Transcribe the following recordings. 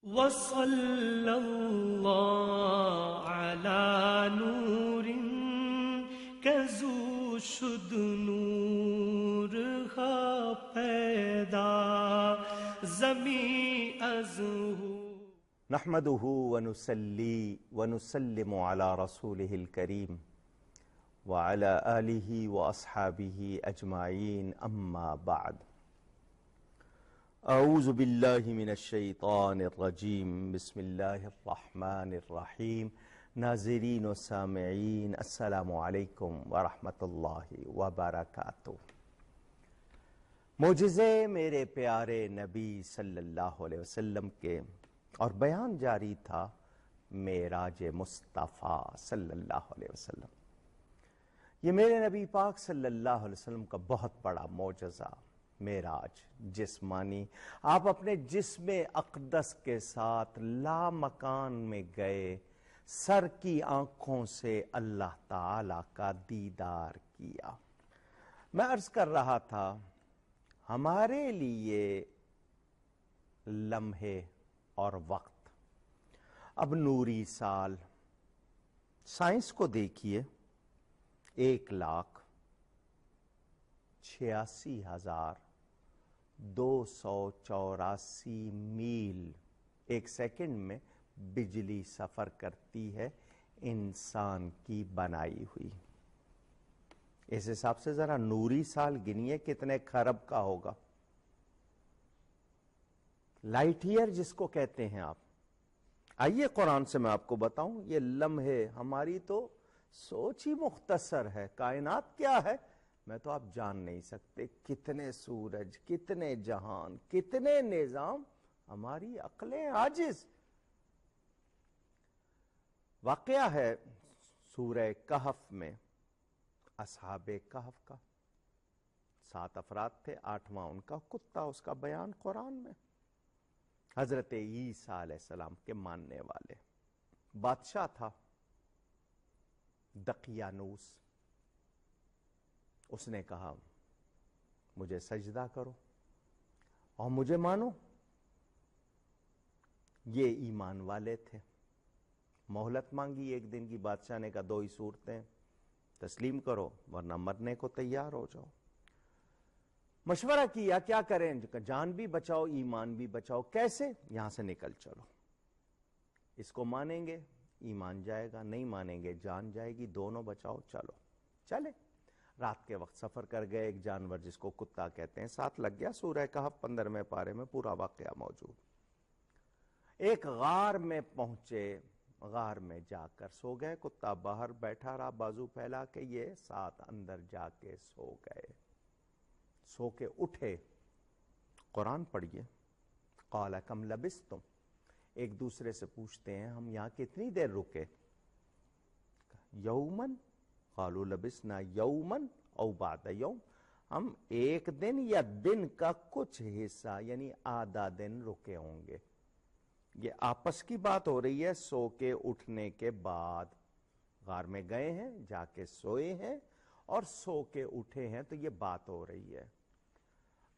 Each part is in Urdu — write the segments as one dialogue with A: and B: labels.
A: وصلى الله على نور كزو شد نور ها پیدا زمین از
B: نحمده ونصلي ونسلم على رسوله الكريم وعلى آله وأصحابه أجمعين أما بعد. اعوذ باللہ من الشیطان الرجیم. بسم اللہ الرحمن الرحیم. ناظرین و سامعین السلام علیکم ورحمۃ اللہ وبرکاتہ. معجزے میرے پیارے نبی صلی اللہ علیہ وسلم کے اور بیان جاری تھا معراج مصطفیٰ صلی اللہ علیہ وسلم. یہ میرے نبی پاک صلی اللہ علیہ وسلم کا بہت بڑا معجزہ معراج جسمانی. آپ اپنے جسم اقدس کے ساتھ لامکان میں گئے، سر کی آنکھوں سے اللہ تعالی کا دیدار کیا. میں عرض کر رہا تھا ہمارے لیے لمحے اور وقت اب نوری سال. سائنس کو دیکھیے، 1,86,284 میل ایک سیکنڈ میں بجلی سفر کرتی ہے انسان کی بنائی ہوئی. اس حساب سے ذرا نوری سال گنیے کتنے خرب کا ہوگا. لائٹ ایئر جس کو کہتے ہیں آپ، آئیے قرآن سے میں آپ کو بتاؤں. یہ لمحے ہماری تو سوچ ہی مختصر ہے. کائنات کیا ہے میں تو آپ جان نہیں سکتے. کتنے سورج، کتنے جہان، کتنے نظام، ہماری عقلیں عاجز. واقعہ ہے سورہ کہف میں اصحاب کہف کا. 7 افراد تھے، 8واں ان کا کتا. اس کا بیان قرآن میں. حضرت عیسیٰ علیہ السلام کے ماننے والے بادشاہ تھا دقیانوس. اس نے کہا مجھے سجدہ کرو اور مجھے مانو. یہ ایمان والے تھے. مہلت مانگی 1 دن کی. بادشاہ نے کہا 2 ہی صورتیں، تسلیم کرو ورنہ مرنے کو تیار ہو جاؤ. مشورہ کیا کیا کریں، جان بھی بچاؤ ایمان بھی بچاؤ. کیسے؟ یہاں سے نکل چلو. اس کو مانیں گے ایمان جائے گا، نہیں مانیں گے جان جائے گی. دونوں بچاؤ. چلو چلے. رات کے وقت سفر کر گئے. ایک جانور جس کو کتا کہتے ہیں ساتھ لگ گیا. سورہ کہف 15ویں پارے میں پورا واقعہ موجود. ایک غار میں پہنچے، غار میں جا کر سو گئے. کتا باہر بیٹھا رہا بازو پھیلا کے. یہ ساتھ اندر جا کے سو گئے. سو کے اٹھے. قرآن پڑھیے. قال کم لبثتم. ایک دوسرے سے پوچھتے ہیں ہم یہاں کتنی دیر رکے. یومن قالوا لبثنا یومن او بعد یوم. ہم 1 دن یا دن کا کچھ حصہ یعنی آدھا دن رکے ہوں گے. یہ آپس کی بات ہو رہی ہے سو کے اٹھنے کے بعد. غار میں گئے ہیں، جا کے سوئے ہیں اور سو کے اٹھے ہیں، تو یہ بات ہو رہی ہے.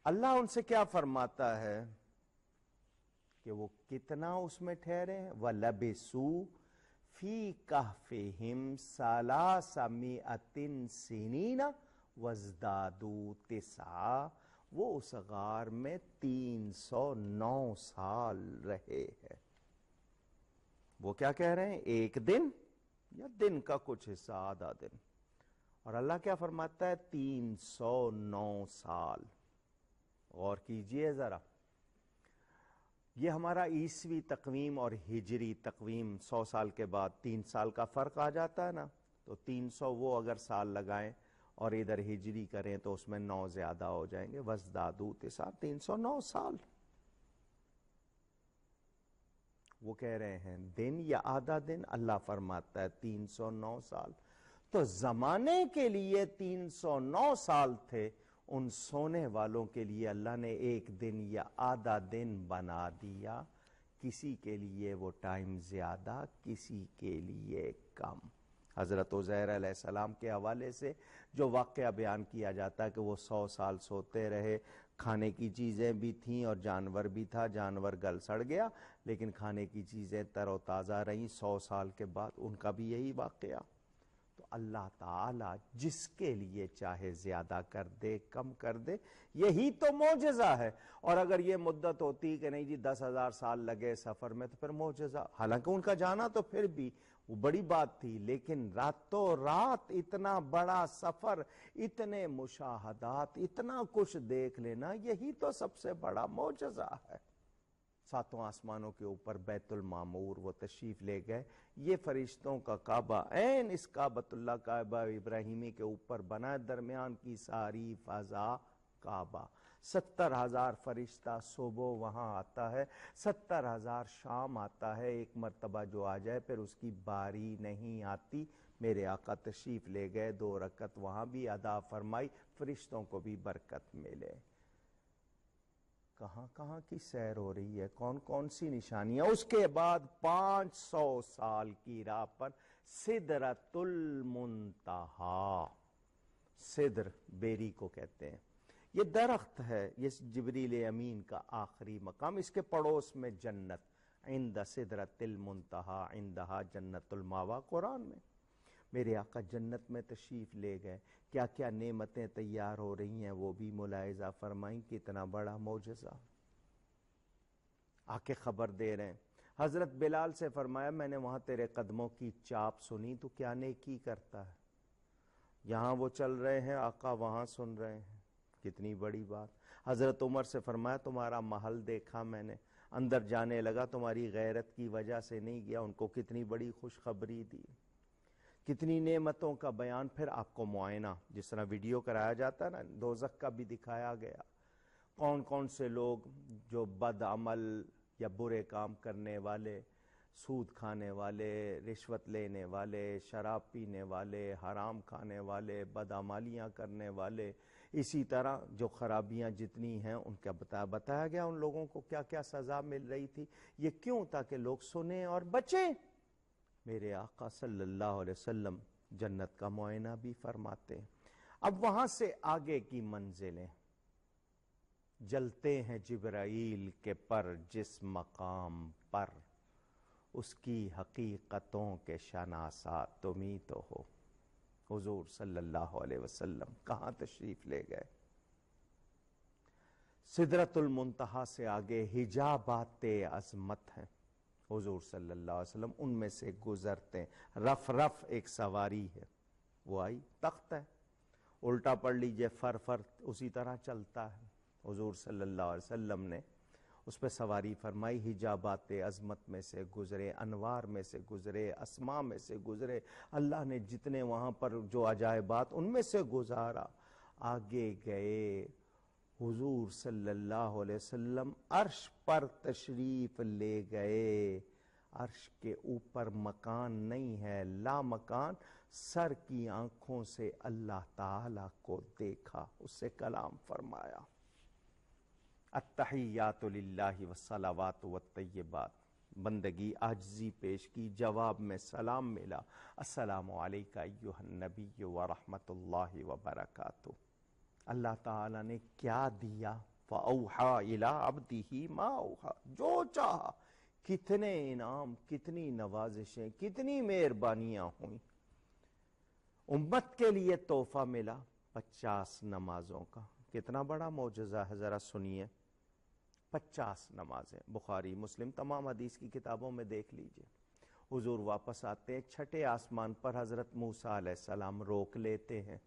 B: اللہ ان سے کیا فرماتا ہے کہ وہ کتنا اس میں ٹھہرے ہیں. وَلَبِسُوا فِي كَهْفِهِمْ 300 سِنِينَ وَازْدَادُوا 9. وہ اس غار میں 309 سال رہے ہیں. وہ کیا کہہ رہے ہیں؟ 1 دن یا دن کا کچھ حصہ، آدھا دن. اور اللہ کیا فرماتا ہے؟ 309 سال. غور کیجئے ذرا. یہ ہمارا عیسوی تقویم اور ہجری تقویم 100 سال کے بعد 3 سال کا فرق آ جاتا ہے نا. تو 300 وہ اگر سال لگائیں اور ادھر ہجری کریں تو اس میں 9 زیادہ ہو جائیں گے. وَازْدَادُوا 9. 309 سال. وہ کہہ رہے ہیں دن یا آدھا دن. اللہ فرماتا ہے 309 سال. تو زمانے کے لیے 309 سال تھے. ان سونے والوں کے لیے اللہ نے 1 دن یا آدھا دن بنا دیا. کسی کے لیے وہ ٹائم زیادہ، کسی کے لیے کم. حضرت عزیر علیہ السلام کے حوالے سے جو واقعہ بیان کیا جاتا ہے کہ وہ 100 سال سوتے رہے، کھانے کی چیزیں بھی تھیں اور جانور بھی تھا، جانور گل سڑ گیا لیکن کھانے کی چیزیں تر و تازہ رہیں 100 سال کے بعد، ان کا بھی یہی واقعہ۔ تو اللہ تعالیٰ جس کے لیے چاہے زیادہ کر دے کم کر دے، یہی تو معجزہ ہے۔ اور اگر یہ مدت ہوتی کہ نہیں جی 10,000 سال لگے سفر میں تو پھر معجزہ، حالانکہ ان کا جانا تو پھر بھی وہ بڑی بات تھی، لیکن راتوں رات اتنا بڑا سفر، اتنے مشاہدات، اتنا کچھ دیکھ لینا، یہی تو سب سے بڑا معجزہ ہے۔ 7 آسمانوں کے اوپر بیت المعمور وہ تشریف لے گئے، یہ فرشتوں کا کعبہ، عین اس کعبۃ اللہ کعبہ ابراہیمی کے اوپر بنا، درمیان کی ساری فضا کعبہ۔ 70,000 فرشتہ صبح وہاں آتا ہے، 70,000 شام آتا ہے، ایک مرتبہ جو آ جائے پھر اس کی باری نہیں آتی۔ میرے آقا تشریف لے گئے، 2 رکعت وہاں بھی ادا فرمائی، فرشتوں کو بھی برکت ملے۔ کہاں کہاں کی سیر ہو رہی ہے، کون کون سی نشانیاں۔ اس کے بعد 500 سال کی راہ پر سدرۃ المنتہا، سدر بیری کو کہتے ہیں، یہ درخت ہے، یہ جبریل امین کا آخری مقام، اس کے پڑوس میں جنت، عند سدرۃ المنتہا عندہا جنت الماوا، قرآن میں۔ میرے آقا جنت میں تشریف لے گئے، کیا کیا نعمتیں تیار ہو رہی ہیں وہ بھی ملاحظہ فرمائیں، کتنا بڑا معجزہ۔ آکے خبر دے رہے ہیں، حضرت بلال سے فرمایا میں نے وہاں تیرے قدموں کی چاپ سنی، تو کیا نیکی کرتا ہے؟ یہاں وہ چل رہے ہیں، آقا وہاں سن رہے ہیں، کتنی بڑی بات۔ حضرت عمر سے فرمایا تمہارا محل دیکھا میں نے، اندر جانے لگا، تمہاری غیرت کی وجہ سے نہیں گیا، ان کو کتنی بڑی خوشخبری دی، کتنی نعمتوں کا بیان۔ پھر آپ کو معائنہ، جس طرح ویڈیو کرایا جاتا ہے نا، دوزخ کا بھی دکھایا گیا، کون کون سے لوگ جو بد عمل یا برے کام کرنے والے، سود کھانے والے، رشوت لینے والے، شراب پینے والے، حرام کھانے والے، بدعمالیاں کرنے والے، اسی طرح جو خرابیاں جتنی ہیں ان کا بتایا گیا، ان لوگوں کو کیا کیا سزا مل رہی تھی۔ یہ کیوں؟ تاکہ لوگ سنیں اور بچیں۔ میرے آقا صلی اللہ علیہ وسلم جنت کا معائنہ بھی فرماتے ہیں۔ اب وہاں سے آگے کی منزلیں، جلتے ہیں جبرائیل کے پر جس مقام پر، اس کی حقیقتوں کے شناسا تم ہی تو ہو۔ حضور صلی اللہ علیہ وسلم کہاں تشریف لے گئے؟ سدرۃ المنتہا سے آگے حجابات عظمت ہیں، حضور صلی اللہ علیہ وسلم ان میں سے گزرتے ہیں۔ رف رف ایک سواری ہے، وہ آئی، تخت ہے، الٹا پڑھ لیجئے، فر فر اسی طرح چلتا ہے۔ حضور صلی اللہ علیہ وسلم نے اس پہ سواری فرمائی، حجابات عظمت میں سے گزرے، انوار میں سے گزرے، اسماء میں سے گزرے، اللہ نے جتنے وہاں پر جو عجائبات ان میں سے گزارا۔ آگے گئے، حضور صلی اللہ علیہ وسلم عرش پر تشریف لے گئے۔ عرش کے اوپر مکان نہیں ہے، لا مکان، سر کی آنکھوں سے اللہ تعالی کو دیکھا، اس سے کلام فرمایا۔ التحیات للہ والصلوات والطیبات، بندگی عاجزی پیش کی، جواب میں سلام ملا، السلام علیکہ ایہا النبی ورحمت اللہ وبرکاتہ۔ اللہ تعالیٰ نے کیا دیا؟ فَأَوْحَا إِلَىٰ عَبْدِهِ مَا أَوْحَا، جو چاہا، کتنے انعام، کتنی نوازشیں، کتنی مہربانیاں ہوئیں۔ امت کے لیے تحفہ ملا 50 نمازوں کا، کتنا بڑا معجزہ ہے، ذرا سنیے۔ 50 نمازیں، بخاری مسلم تمام حدیث کی کتابوں میں دیکھ لیجئے۔ حضور واپس آتے ہیں، 6 آسمان پر حضرت موسیٰ علیہ السلام روک لیتے ہیں،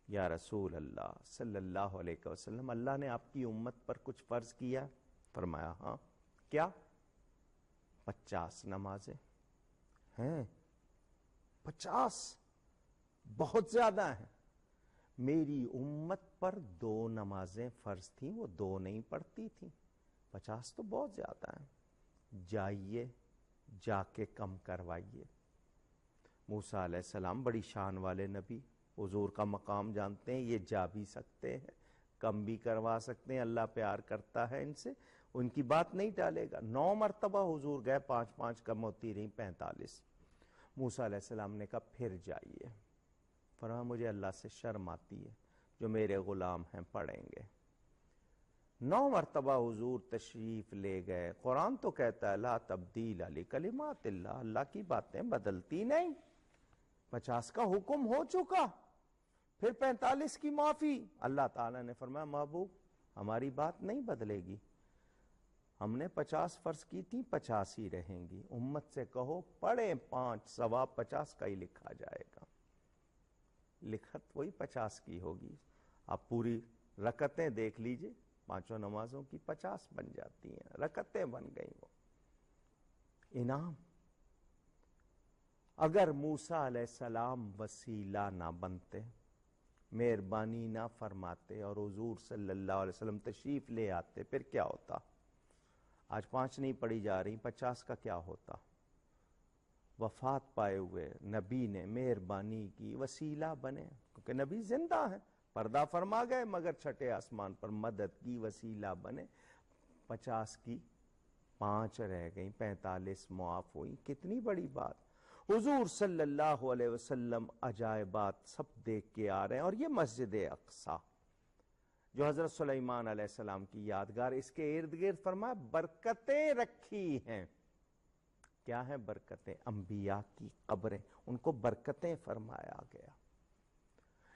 B: یا رسول اللہ صلی اللہ علیہ وسلم، اللہ نے آپ کی امت پر کچھ فرض کیا؟ فرمایا ہاں۔ کیا؟ 50 نمازیں ہیں۔ 50 بہت زیادہ ہیں۔ میری امت پر 2 نمازیں فرض تھیں، وہ 2 نہیں پڑھتی تھیں، 50 تو بہت زیادہ ہیں، جائیے جا کے کم کروائیے۔ موسیٰ علیہ السلام بڑی شان والے نبی، حضور کا مقام جانتے ہیں، یہ جا بھی سکتے ہیں، کم بھی کروا سکتے ہیں، اللہ پیار کرتا ہے ان سے، ان کی بات نہیں ٹالے گا۔ 9 مرتبہ حضور گئے، 5 کم ہوتی رہیں، 45۔ موسیٰ علیہ السلام نے کہا پھر جائیے، فرمایا مجھے اللہ سے شرم آتی ہے، جو میرے غلام ہیں پڑھیں گے۔ 9 مرتبہ حضور تشریف لے گئے. قرآن تو کہتا ہے لا تبدیل لکلمات اللہ، اللہ کی باتیں بدلتی نہیں. 50 کا حکم ہو چکا، پھر 45 کی معافی. اللہ تعالیٰ نے فرمایا محبوب ہماری بات نہیں بدلے گی، ہم نے 50 فرض کی تھی 50 ہی رہیں گی. امت سے کہو پڑھیں 5 ثواب 50 کا ہی لکھا جائے گا. لکھت وہی 50 کی ہوگی. آپ پوری رکعتیں دیکھ لیجئے، 5 نمازوں کی 50 بن جاتی ہیں، رکعتیں بن گئیں. وہ انعام. اگر موسیٰ علیہ السلام وسیلہ نہ بنتے، مہربانی نہ فرماتے اور حضور صلی اللہ علیہ وسلم تشریف لے آتے، پھر کیا ہوتا؟ آج 5 نہیں پڑھی جا رہی، 50 کا کیا ہوتا؟ وفات پائے ہوئے نبی نے مہربانی کی، وسیلہ بنے، کیونکہ نبی زندہ ہیں، پردہ فرما گئے مگر چھٹے آسمان پر، مدد کی، وسیلہ بنے. 50 کی 5 رہ گئیں، 45 معاف ہوئی. کتنی بڑی بات. حضور صلی اللہ علیہ وسلم عجائبات سب دیکھ کے آ رہے ہیں. اور یہ مسجد اقصی جو حضرت سلیمان علیہ السلام کی یادگار، اس کے ارد گرد فرمایا برکتیں رکھی ہیں. کیا ہیں برکتیں؟ انبیاء کی قبریں، ان کو برکتیں فرمایا گیا.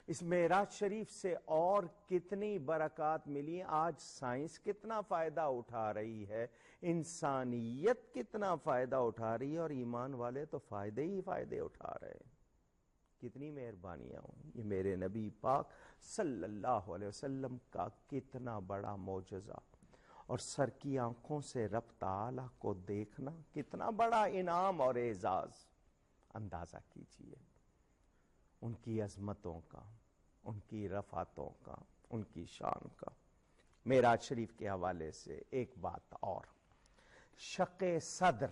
B: اس معراج شریف سے اور کتنی برکات ملی. آج سائنس کتنا فائدہ اٹھا رہی ہے، انسانیت کتنا فائدہ اٹھا رہی ہے، اور ایمان والے تو فائدے ہی فائدے اٹھا رہے ہیں. کتنی مہربانیاں ہوں. یہ میرے نبی پاک صلی اللہ علیہ وسلم کا کتنا بڑا معجزہ، اور سر کی آنکھوں سے رب تعالیٰ کو دیکھنا کتنا بڑا انعام اور اعزاز. اندازہ کیجئے ان کی عظمتوں کا، ان کی رفعتوں کا، ان کی شان کا. معراج شریف کے حوالے سے ایک بات اور، شق صدر.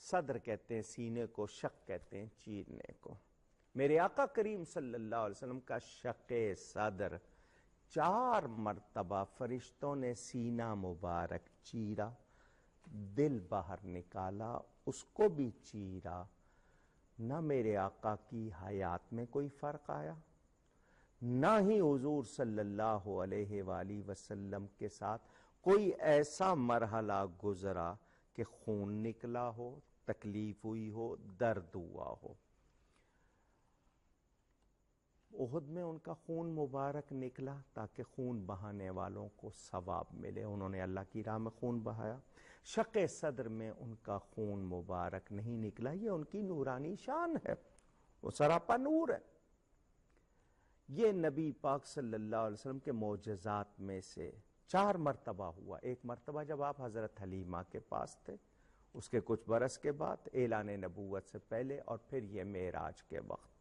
B: صدر کہتے ہیں سینے کو، شق کہتے ہیں چیرنے کو. میرے آقا کریم صلی اللہ علیہ وسلم کا شق صدر 4 مرتبہ فرشتوں نے سینہ مبارک چیرا، دل باہر نکالا، اس کو بھی چیرا. نہ میرے آقا کی حیات میں کوئی فرق آیا، نہ ہی حضور صلی اللہ علیہ وآلہ وسلم کے ساتھ کوئی ایسا مرحلہ گزرا کہ خون نکلا ہو، تکلیف ہوئی ہو، درد ہوا ہو. احد میں ان کا خون مبارک نکلا تاکہ خون بہانے والوں کو ثواب ملے، انہوں نے اللہ کی راہ میں خون بہایا. شق صدر میں ان کا خون مبارک نہیں نکلا، یہ ان کی نورانی شان ہے، وہ سراپا نور ہے. یہ نبی پاک صلی اللہ علیہ وسلم کے معجزات میں سے 4 مرتبہ ہوا. ایک مرتبہ جب آپ حضرت حلیمہ کے پاس تھے، اس کے کچھ برس کے بعد، اعلان نبوت سے پہلے، اور پھر یہ معراج کے وقت.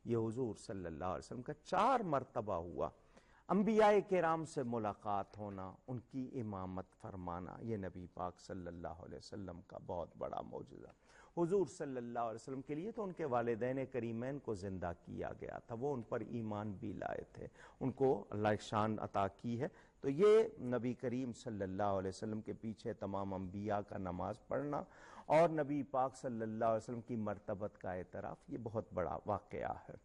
B: یہ حضور صلی اللہ علیہ وسلم کا 4 مرتبہ ہوا. انبیاء کرام سے ملاقات ہونا، ان کی امامت فرمانا، یہ نبی پاک صلی اللہ علیہ وسلم کا بہت بڑا معجزہ. حضور صلی اللہ علیہ وسلم کے لیے تو ان کے والدین کریمین کو زندہ کیا گیا تھا، وہ ان پر ایمان بھی لائے تھے، ان کو اللہ ایک شان عطا کی ہے. تو یہ نبی کریم صلی اللہ علیہ وسلم کے پیچھے تمام انبیاء کا نماز پڑھنا اور نبی پاک صلی اللہ علیہ وسلم کی مرتبت کا اعتراف، یہ بہت بڑا واقعہ ہے.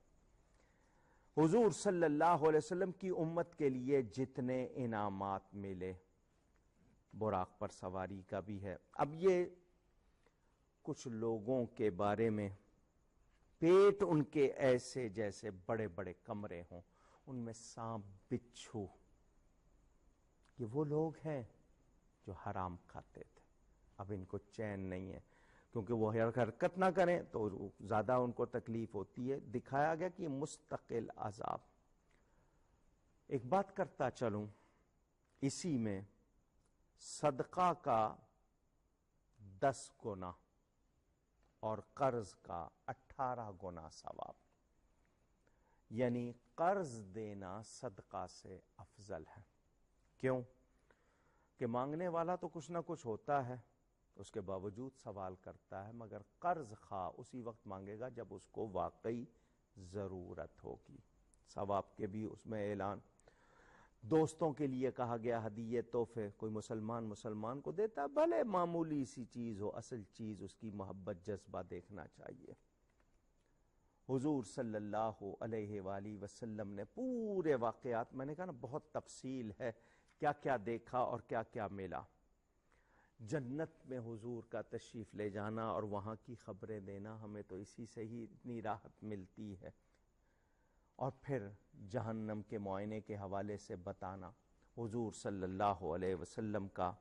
B: حضور صلی اللہ علیہ وسلم کی امت کے لیے جتنے انعامات ملے، براق پر سواری کا بھی ہے. اب یہ کچھ لوگوں کے بارے میں، پیٹ ان کے ایسے جیسے بڑے بڑے کمرے ہوں، ان میں سانپ بچھو، یہ وہ لوگ ہیں جو حرام کھاتے تھے. اب ان کو چین نہیں ہے، کیونکہ وہ حرکت نہ کریں تو زیادہ ان کو تکلیف ہوتی ہے. دکھایا گیا کہ یہ مستقل عذاب. ایک بات کرتا چلوں، اسی میں صدقہ کا 10 گنا اور قرض کا 18 گنا ثواب. یعنی قرض دینا صدقہ سے افضل ہے. کیوں؟ کہ مانگنے والا تو کچھ نہ کچھ ہوتا ہے، اس کے باوجود سوال کرتا ہے، مگر قرض خواہ اسی وقت مانگے گا جب اس کو واقعی ضرورت ہوگی. ثواب کے بھی اس میں اعلان. دوستوں کے لیے کہا گیا ہدیے تحفے، کوئی مسلمان کو دیتا ہے، بھلے معمولی سی چیز ہو، اصل چیز اس کی محبت جذبہ دیکھنا چاہیے. حضور صلی اللہ علیہ وآلہ وسلم نے پورے واقعات، میں نے کہا نا بہت تفصیل ہے، کیا کیا دیکھا اور کیا کیا ملا. جنت میں حضور کا تشریف لے جانا اور وہاں کی خبریں دینا، ہمیں تو اسی سے ہی اتنی راحت ملتی ہے. اور پھر جہنم کے معائنے کے حوالے سے بتانا حضور صلی اللہ علیہ وسلم کا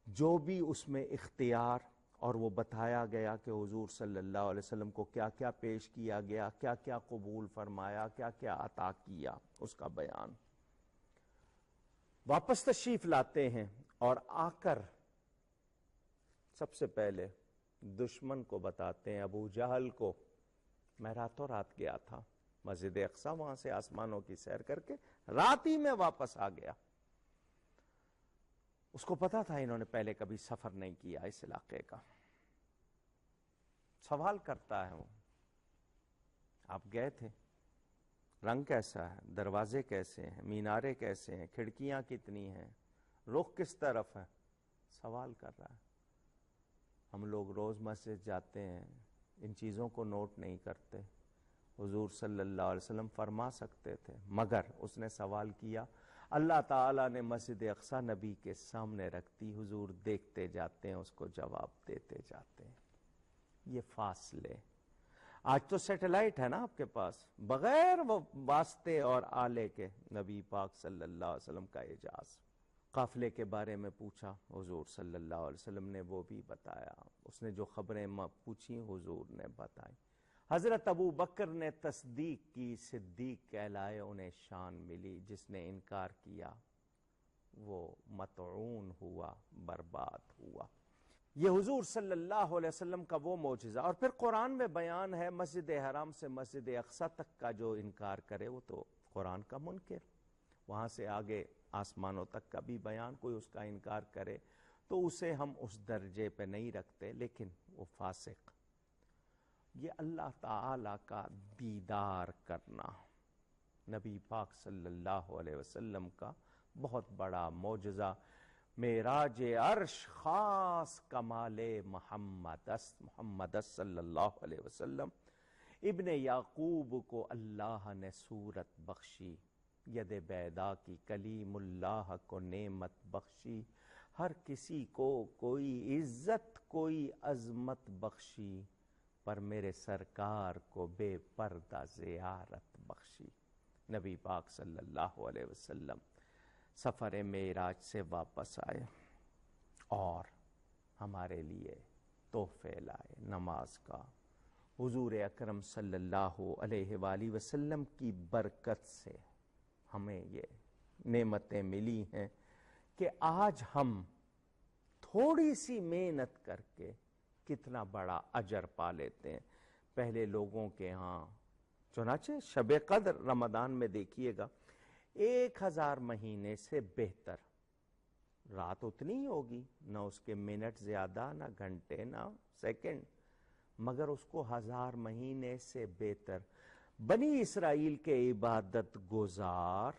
B: جو بھی اس میں اختیار، اور وہ بتایا گیا کہ حضور صلی اللہ علیہ وسلم کو کیا کیا پیش کیا گیا، کیا کیا قبول فرمایا، کیا کیا عطا کیا، اس کا بیان. واپس تشریف لاتے ہیں اور آ کر سب سے پہلے دشمن کو بتاتے ہیں، ابو جہل کو. میں راتوں رات گیا تھا مسجد اقصی، وہاں سے آسمانوں کی سیر کر کے رات ہی میں واپس آ گیا. اس کو پتا تھا انہوں نے پہلے کبھی سفر نہیں کیا اس علاقے کا. سوال کرتا ہے وہ، آپ گئے تھے، رنگ کیسا ہے، دروازے کیسے ہیں، مینارے کیسے ہیں، کھڑکیاں کتنی ہیں، رخ کس طرف ہے. سوال کر رہا ہے. ہم لوگ روز مسجد جاتے ہیں، ان چیزوں کو نوٹ نہیں کرتے. حضور صلی اللہ علیہ وسلم فرما سکتے تھے، مگر اس نے سوال کیا. اللہ تعالیٰ نے مسجد اقصی نبی کے سامنے رکھ دی، حضور دیکھتے جاتے ہیں، اس کو جواب دیتے جاتے ہیں. یہ فاصلے. آج تو سیٹلائٹ ہے نا آپ کے پاس، بغیر وہ واسطے اور آلے کے نبی پاک صلی اللہ علیہ وسلم کا اعجاز. قافلے کے بارے میں پوچھا حضور صلی اللہ علیہ وسلم نے وہ بھی بتایا. اس نے جو خبریں پوچھی حضور نے بتائی. حضرت ابو بکر نے تصدیق کی، صدیق کہلائے، انہیں شان ملی. جس نے انکار کیا وہ مطعون ہوا، برباد ہوا. یہ حضور صلی اللہ علیہ وسلم کا وہ معجزہ. اور پھر قرآن میں بیان ہے مسجد حرام سے مسجد اقصی تک کا جو انکار کرے وہ تو قرآن کا منکر. وہاں سے آگے آسمانوں تک کا بھی بیان، کوئی اس کا انکار کرے تو اسے ہم اس درجے پہ نہیں رکھتے، لیکن وہ فاسق. یہ اللہ تعالی کا دیدار کرنا نبی پاک صلی اللہ علیہ وسلم کا بہت بڑا معجزہ. معراج عرش خاص کمال محمد صلی اللہ علیہ وسلم. ابن یعقوب کو اللہ نے صورت بخشی، ید بیدا کی کلیم اللہ کو نعمت بخشی. ہر کسی کو کوئی عزت کوئی عظمت بخشی، پر میرے سرکار کو بے پردہ زیارت بخشی. نبی پاک صلی اللہ علیہ وسلم سفر معراج سے واپس آئے اور ہمارے لیے تحفے لائے نماز کا. حضور اکرم صلی اللہ علیہ وآلہ وسلم کی برکت سے ہمیں یہ نعمتیں ملی ہیں کہ آج ہم تھوڑی سی محنت کر کے کتنا بڑا اجر پا لیتے ہیں. پہلے لوگوں کے ہاں چنانچہ شب قدر رمضان میں دیکھیے گا 1000 مہینے سے بہتر. رات اتنی ہی ہوگی، نہ اس کے منٹ زیادہ، نہ گھنٹے، نہ سیکنڈ، مگر اس کو 1000 مہینے سے بہتر. بنی اسرائیل کے عبادت گزار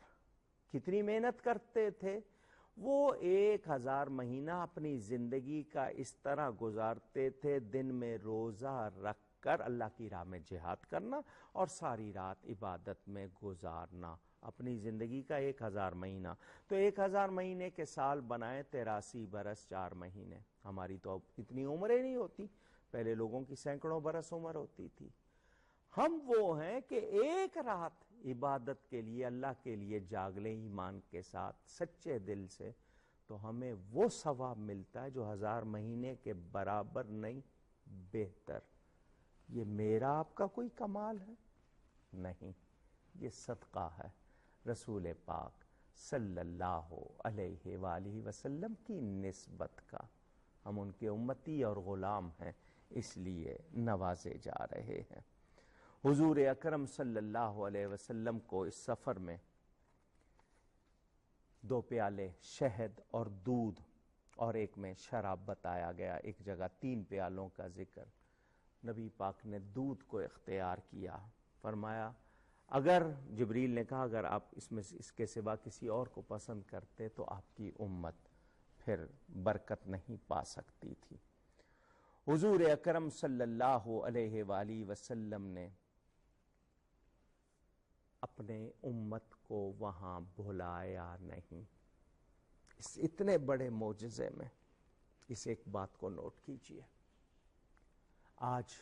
B: کتنی محنت کرتے تھے. وہ 1000 مہینہ اپنی زندگی کا اس طرح گزارتے تھے، دن میں روزہ رکھ کر اللہ کی راہ میں جہاد کرنا اور ساری رات عبادت میں گزارنا. اپنی زندگی کا 1000 مہینہ. تو 1000 مہینے کے سال بنائے 83 برس 4 مہینے. ہماری تو اب اتنی عمریں نہیں ہوتی، پہلے لوگوں کی سینکڑوں برس عمر ہوتی تھی. ہم وہ ہیں کہ ایک رات عبادت کے لیے اللہ کے لیے جاگ لیں ایمان کے ساتھ سچے دل سے، تو ہمیں وہ ثواب ملتا ہے جو 1000 مہینے کے برابر نہیں، بہتر. یہ میرا آپ کا کوئی کمال ہے؟ نہیں، یہ صدقہ ہے رسول پاک صلی اللہ علیہ وآلہ وسلم کی نسبت کا. ہم ان کے امتی اور غلام ہیں، اس لیے نوازے جا رہے ہیں. حضور اکرم صلی اللہ علیہ وسلم کو اس سفر میں 2 پیالے شہد اور دودھ اور ایک میں شراب بتایا گیا. ایک جگہ 3 پیالوں کا ذکر. نبی پاک نے دودھ کو اختیار کیا. فرمایا اگر جبریل نے کہا اگر آپ اس کے سوا کسی اور کو پسند کرتے تو آپ کی امت پھر برکت نہیں پا سکتی تھی. حضور اکرم صلی اللہ علیہ وآلہ وسلم نے اپنے امت کو وہاں بھلایا نہیں. اس اتنے بڑے معجزے میں اس ایک بات کو نوٹ کیجئے. آج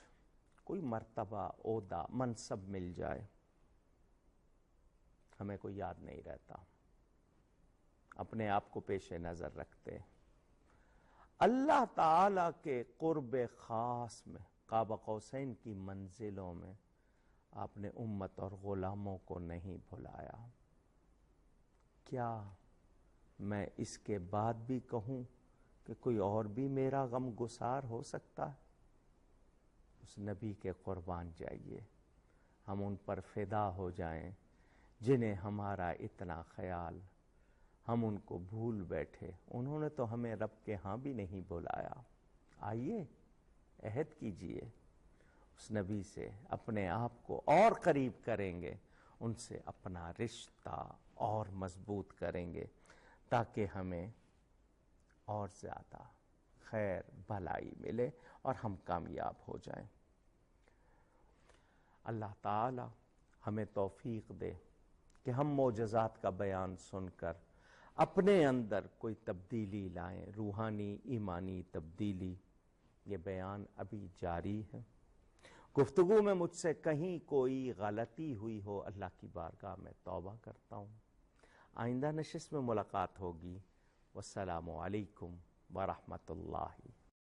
B: کوئی مرتبہ، عہدہ، منصب مل جائے، ہمیں کوئی یاد نہیں رہتا، اپنے آپ کو پیش نظر رکھتے. اللہ تعالی کے قرب خاص میں، قاب قوسین کی منزلوں میں آپ نے امت اور غلاموں کو نہیں بھلایا. کیا میں اس کے بعد بھی کہوں کہ کوئی اور بھی میرا غم گسار ہو سکتا ہے؟ اس نبی کے قربان جائیے، ہم ان پر فدا ہو جائیں جنہیں ہمارا اتنا خیال. ہم ان کو بھول بیٹھے، انہوں نے تو ہمیں رب کے ہاں بھی نہیں بلایا. آئیے عہد کیجئے اس نبی سے، اپنے آپ کو اور قریب کریں گے، ان سے اپنا رشتہ اور مضبوط کریں گے تاکہ ہمیں اور زیادہ خیر بھلائی ملے اور ہم کامیاب ہو جائیں. اللہ تعالی ہمیں توفیق دے کہ ہم معجزات کا بیان سن کر اپنے اندر کوئی تبدیلی لائیں، روحانی ایمانی تبدیلی. یہ بیان ابھی جاری ہے. گفتگو میں مجھ سے کہیں کوئی غلطی ہوئی ہو، اللہ کی بارگاہ میں توبہ کرتا ہوں. آئندہ نشست میں ملاقات ہوگی. والسلام علیکم ورحمۃ اللہ